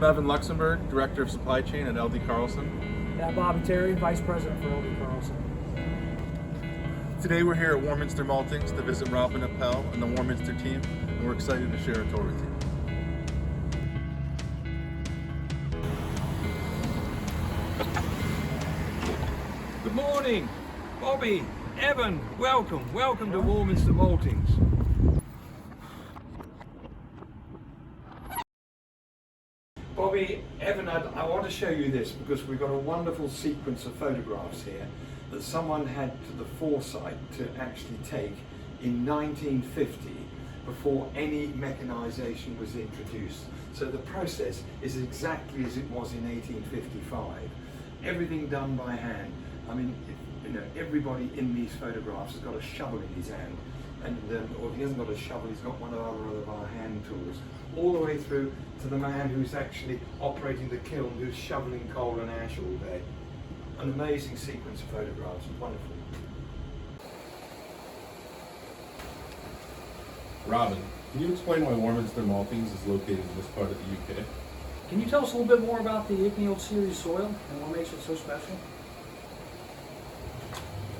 Evan Luxembourg, Director of Supply Chain at LD Carlson. And I'm Bobby Terry, Vice President for LD Carlson. Today we're here at Warminster Maltings to visit Robin Appel and the Warminster team, and we're excited to share a tour with you. Good morning, Bobby, Evan, welcome to Warminster Maltings. Bobby, Evan, I want to show you this because we've got a wonderful sequence of photographs here that someone had the foresight to actually take in 1950 before any mechanisation was introduced. So the process is exactly as it was in 1855. Everything done by hand. I mean, everybody in these photographs has got a shovel in his hand, and or if he hasn't got a shovel, he's got one of our hand tools, all the way through to the man who's actually operating the kiln, who's shoveling coal and ash all day. An amazing sequence of photographs, wonderful. Robin, can you explain why Warminster Maltings is located in this part of the UK? Can you tell us a little bit more about the Icknield Series soil and what makes it so special?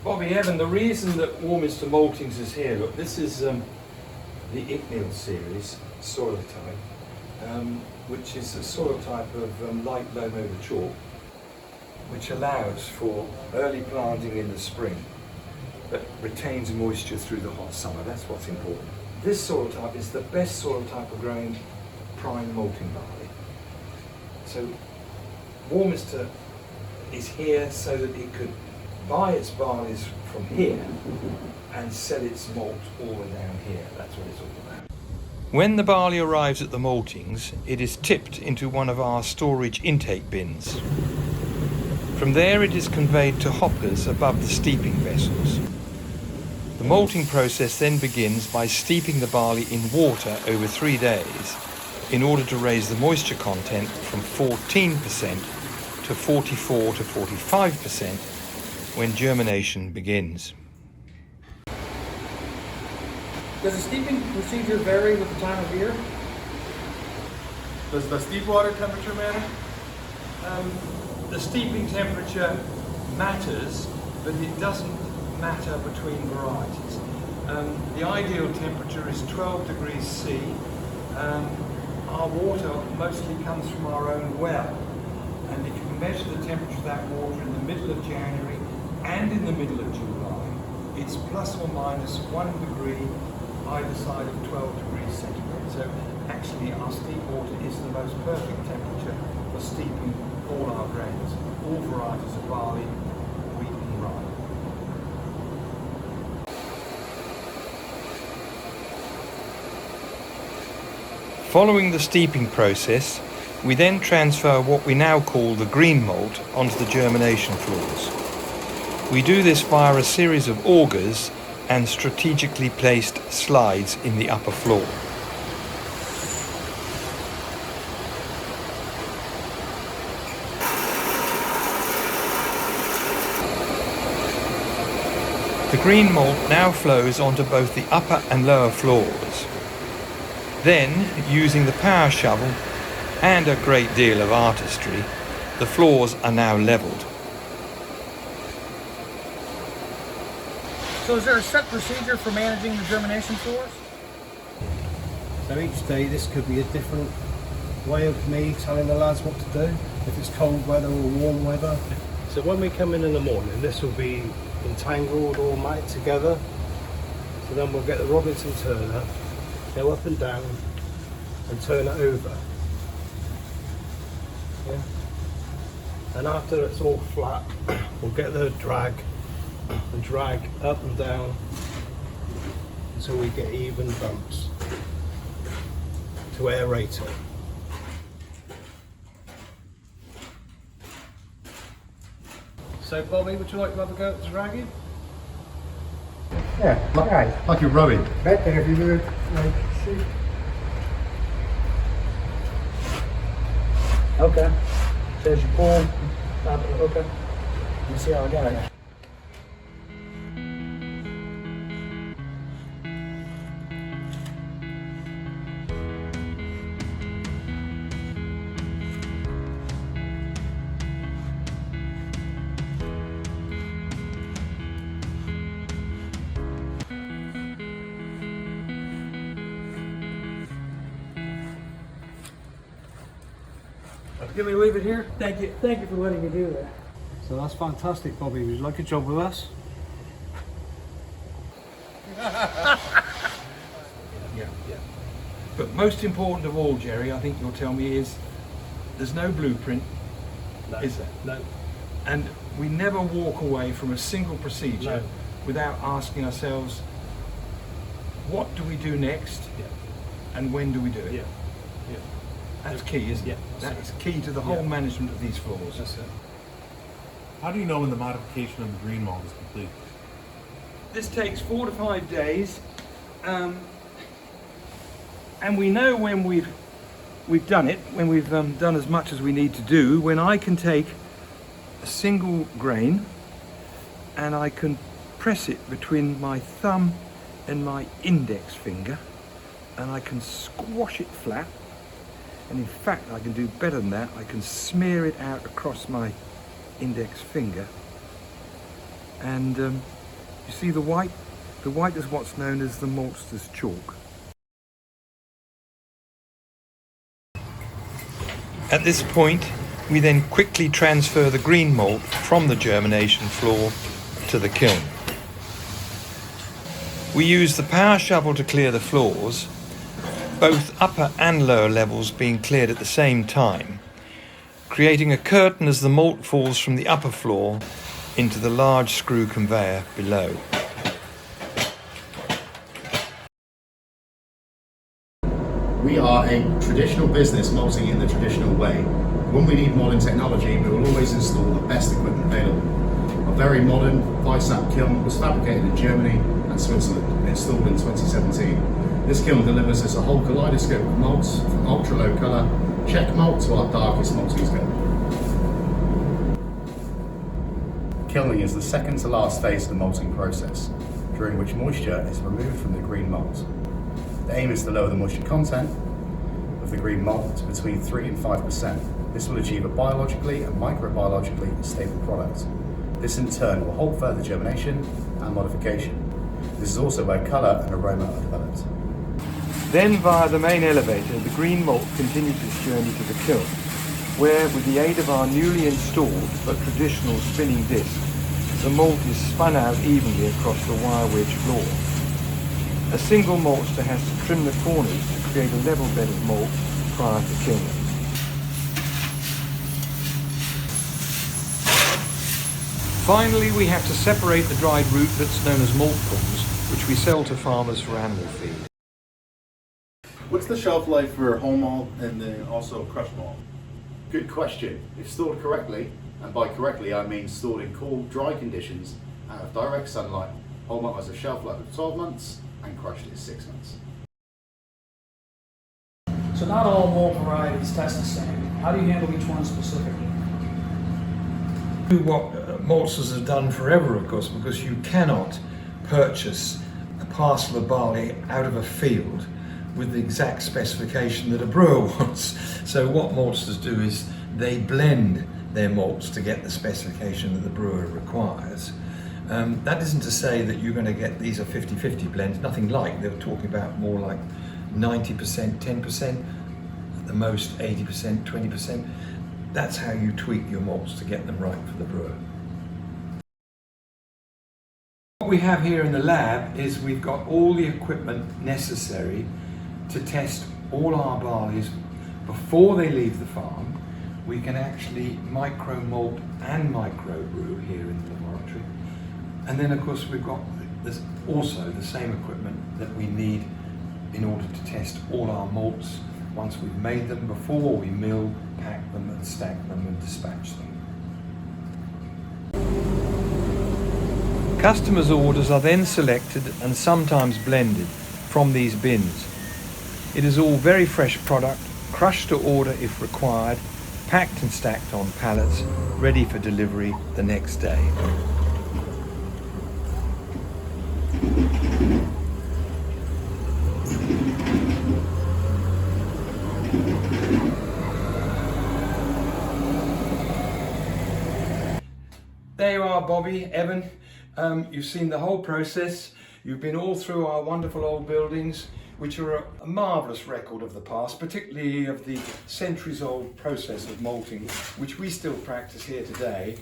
Bobby, Evan, the reason that Warminster Maltings is here, look, this is the Icknield Series soil type, which is a soil type of light loam over chalk, which allows for early planting in the spring, but retains moisture through the hot summer. That's what's important. This soil type is the best soil type for growing prime malting barley. So Warminster is here so that it could buy its barleys from here and sell its malt all the way down here. That's what it's all about. When the barley arrives at the maltings, it is tipped into one of our storage intake bins. From there it is conveyed to hoppers above the steeping vessels. The malting process then begins by steeping the barley in water over 3 days in order to raise the moisture content from 14% to 44 to 45% when germination begins. Does the steeping procedure vary with the time of year? Does the steep water temperature matter? The steeping temperature matters, but it doesn't matter between varieties. The ideal temperature is 12 degrees C. Our water mostly comes from our own well, and if you can measure the temperature of that water in the middle of January and in the middle of July, it's plus or minus 1 degree either side of 12 degrees centigrade. So actually our steep water is the most perfect temperature for steeping all our grains, all varieties of barley, wheat and rye. Following the steeping process, we then transfer what we now call the green malt onto the germination floors. We do this via a series of augers and strategically placed slides in the upper floor. The green malt now flows onto both the upper and lower floors. Then, using the power shovel and a great deal of artistry, the floors are now levelled. So is there a set procedure for managing the germination floors? So each day this could be a different way of me telling the lads what to do, if it's cold weather or warm weather. So when we come in the morning, this will be entangled or matted together. So then we'll get the Robinson turner, go up and down and turn it over. Yeah. And after it's all flat, we'll get the drag and drag up and down until we get even bumps to aerate it. So Bobby, would you like to have a go at dragging? Yeah, right. Like you're rubbing. Better if you do it like see. Okay. So as you pull, okay. You see how I got it. You want me to leave it here? Thank you. Thank you for letting me do that. So that's fantastic, Bobby. Would you like a job with us? Yeah. But most important of all, Jerry, I think you'll tell me, is there's no blueprint, is there? No. And we never walk away from a single procedure No. without asking ourselves, what do we do next? Yeah. And when do we do it? Yeah. Yeah. That's key, isn't it? Yeah. That is key to the whole management of these floors. That's it. How do you know when the modification of the green mold is complete? This takes 4 to 5 days, and we know when we've done it, when we've done as much as we need to do, when I can take a single grain and I can press it between my thumb and my index finger, and I can squash it flat, and in fact I can do better than that. I can smear it out across my index finger, and you see the white? The white is what's known as the maltster's chalk. At this point, we then quickly transfer the green malt from the germination floor to the kiln. We use the power shovel to clear the floors, both upper and lower levels being cleared at the same time, creating a curtain as the malt falls from the upper floor into the large screw conveyor below. We are a traditional business malting in the traditional way. When we need modern technology, we will always install the best equipment available. A very modern 5-sap kiln was fabricated in Germany and Switzerland and installed in 2017. This kiln delivers us a whole kaleidoscope of malts, from ultra low colour check malt to our darkest malting scale. Kilning is the second to last phase of the malting process, during which moisture is removed from the green malt. The aim is to lower the moisture content of the green malt to between 3 and 5%. This will achieve a biologically and microbiologically stable product. This in turn will halt further germination and modification. This is also where colour and aroma are developed. Then via the main elevator, the green malt continues its journey to the kiln, where with the aid of our newly installed but traditional spinning disc, the malt is spun out evenly across the wire wedge floor. A single maltster has to trim the corners to create a level bed of malt prior to kilning. Finally, we have to separate the dried root that's known as malt prawns, which we sell to farmers for animal feed. What's the shelf life for whole malt and then also crushed malt? Good question. If stored correctly, and by correctly I mean stored in cool, dry conditions out of direct sunlight, whole malt has a shelf life of 12 months and crushed is 6 months. So not all malt varieties test the same. How do you handle each one specifically? Do what maltsters have done forever, of course, because you cannot purchase a parcel of barley out of a field with the exact specification that a brewer wants. So what maltsters do is they blend their malts to get the specification that the brewer requires. That isn't to say that you're going to get these are 50-50 blends, nothing like. They were talking about more like 90%, 10%, at the most 80%, 20%. That's how you tweak your malts to get them right for the brewer. What we have here in the lab is we've got all the equipment necessary to test all our barleys before they leave the farm. We can actually micro malt and micro brew here in the laboratory. And then of course we've got this also the same equipment that we need in order to test all our malts once we've made them, before we mill, pack them and stack them and dispatch them. Customers' orders are then selected and sometimes blended from these bins. It is all very fresh product, crushed to order if required, packed and stacked on pallets, ready for delivery the next day. There you are, Bobby, Evan. You've seen the whole process. You've been all through our wonderful old buildings. which are a marvellous record of the past, particularly of the centuries-old process of malting, which we still practice here today.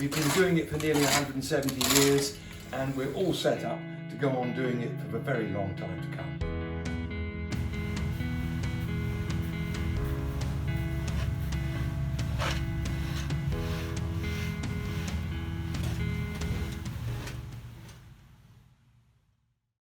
We've been doing it for nearly 170 years, and we're all set up to go on doing it for a very long time to come.